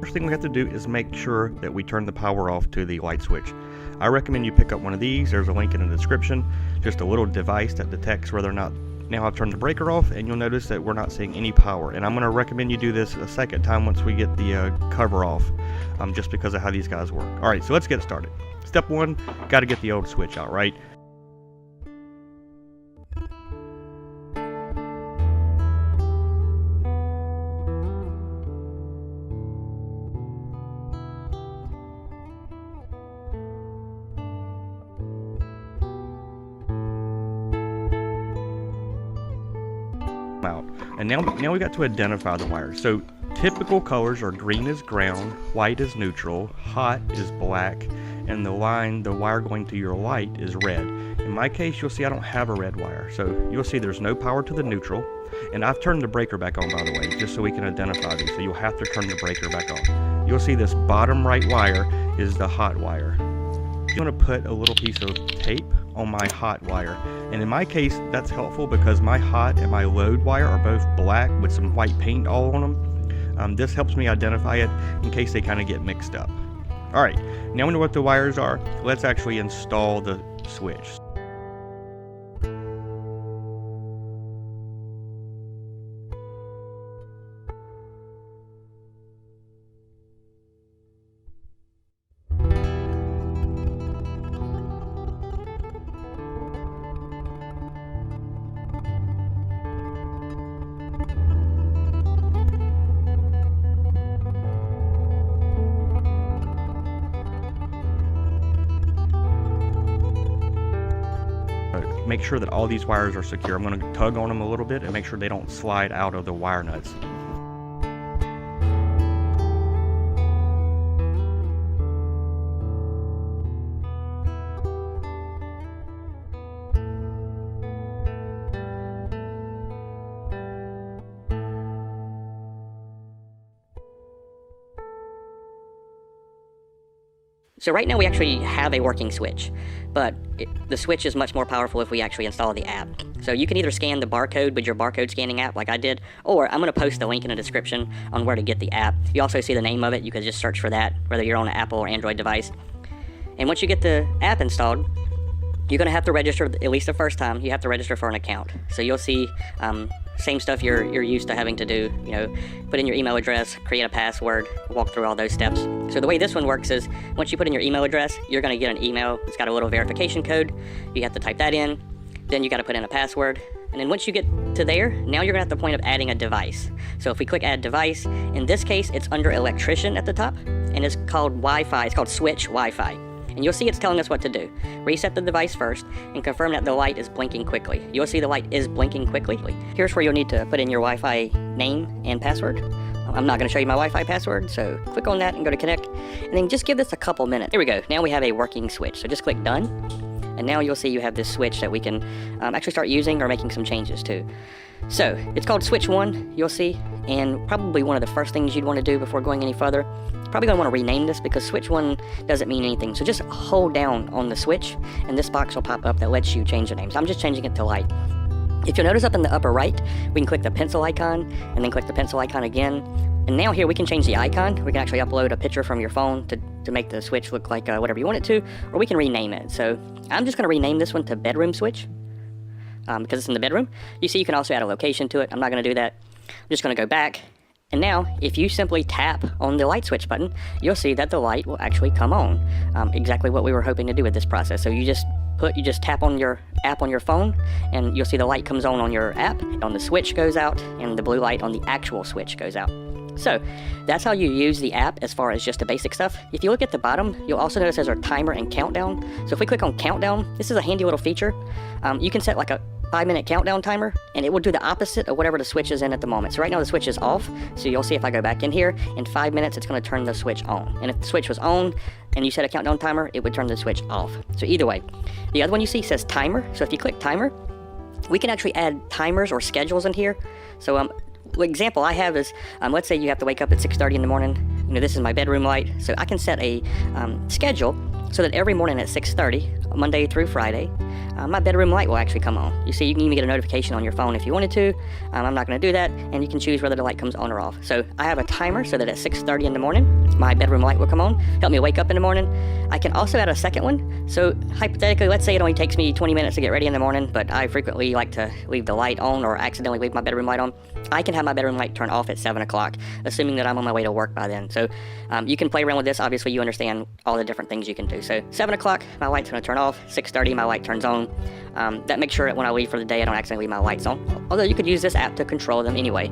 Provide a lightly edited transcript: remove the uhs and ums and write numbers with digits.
First thing we have to do is make sure that we turn the power off to the light switch. I recommend you pick up one of these. There's a link in the description. Just a little device that detects whether or not now I've turned the breaker off, and you'll notice that we're not seeing any power. And I'm going to recommend you do this a second time once we get the cover off, just because of how these guys work. Alright, so let's get started. Step one, got to get the old switch out, right? Out. And now we got to identify the wires. So typical colors are green is ground, white is neutral, hot is black, and the wire going to your light is red. In my case, you'll see I don't have a red wire. So you'll see there's no power to the neutral, and I've turned the breaker back on, by the way, just so we can identify these. So you'll have to turn the breaker back on. You'll see this bottom right wire is the hot wire. I'm going to put a little piece of tape on my hot wire, and in my case that's helpful because my hot and my load wire are both black with some white paint all on them. This helps me identify it in case they kind of get mixed up. Alright, now we know what the wires are. Let's actually install the switch. Make sure that all these wires are secure. I'm going to tug on them a little bit and make sure they don't slide out of the wire nuts. So right now we actually have a working switch, but the switch is much more powerful if we actually install the app. So you can either scan the barcode with your barcode scanning app like I did, or I'm going to post a link in the description on where to get the app. You also see the name of it. You can just search for that, whether you're on an Apple or Android device. And once you get the app installed, you're going to have to register, at least the first time, you have to register for an account. So you'll see same stuff you're used to having to do, put in your email address, create a password, walk through all those steps. So the way this one works is, once you put in your email address, you're going to get an email. It's got a little verification code. You have to type that in. Then you got to put in a password. And then once you get to there, now you're going to have the point of adding a device. So if we click add device, in this case, it's under electrician at the top, and it's called Wi-Fi. It's called switch Wi-Fi. And you'll see it's telling us what to do. Reset the device first and confirm that the light is blinking quickly. You'll see the light is blinking quickly. Here's where you'll need to put in your Wi-Fi name and password. I'm not going to show you my Wi-Fi password, so click on that and go to connect. And then just give this a couple minutes. Here we go. Now we have a working switch. So just click done. And now you'll see you have this switch that we can actually start using or making some changes to. So it's called switch 1, you'll see, and probably one of the first things you'd want to do before going any further, probably going to want to rename this because switch 1 doesn't mean anything. So just hold down on the switch and this box will pop up that lets you change the name. So I'm just changing it to light. If you'll notice up in the upper right, we can click the pencil icon and then click the pencil icon again. And now here we can change the icon. We can actually upload a picture from your phone to make the switch look like whatever you want it to, or we can rename it. So I'm just going to rename this one to bedroom switch because it's in the bedroom. You see you can also add a location to it. I'm not going to do that. I'm just going to go back. And now if you simply tap on the light switch button, you'll see that the light will actually come on. Exactly what we were hoping to do with this process. So you just tap on your app on your phone and you'll see the light comes on your app, on the switch goes out, and the blue light on the actual switch goes out. So that's how you use the app as far as just the basic stuff. If you look at the bottom, you'll also notice there's our timer and countdown. So if we click on countdown, this is a handy little feature. You can set like a 5-minute countdown timer and it will do the opposite of whatever the switch is in at the moment. So right now the switch is off. So you'll see if I go back in here, in 5 minutes it's going to turn the switch on. And if the switch was on and you set a countdown timer, it would turn the switch off. So either way. The other one you see says timer. So if you click timer, we can actually add timers or schedules in here. So the example I have is, let's say you have to wake up at 6:30 in the morning. This is my bedroom light, so I can set a schedule so that every morning at 6:30, Monday through Friday, my bedroom light will actually come on. You see, you can even get a notification on your phone if you wanted to. I'm not going to do that, and you can choose whether the light comes on or off. So I have a timer so that at 6:30 in the morning, my bedroom light will come on, help me wake up in the morning. I can also add a second one. So hypothetically, let's say it only takes me 20 minutes to get ready in the morning, but I frequently like to leave the light on or accidentally leave my bedroom light on. I can have my bedroom light turn off at 7 o'clock, assuming that I'm on my way to work by then. So you can play around with this. Obviously, you understand all the different things you can do. So 7 o'clock, my light's going to turn off. 6:30, my light turns on. That makes sure that when I leave for the day, I don't accidentally leave my lights on. Although you could use this app to control them anyway.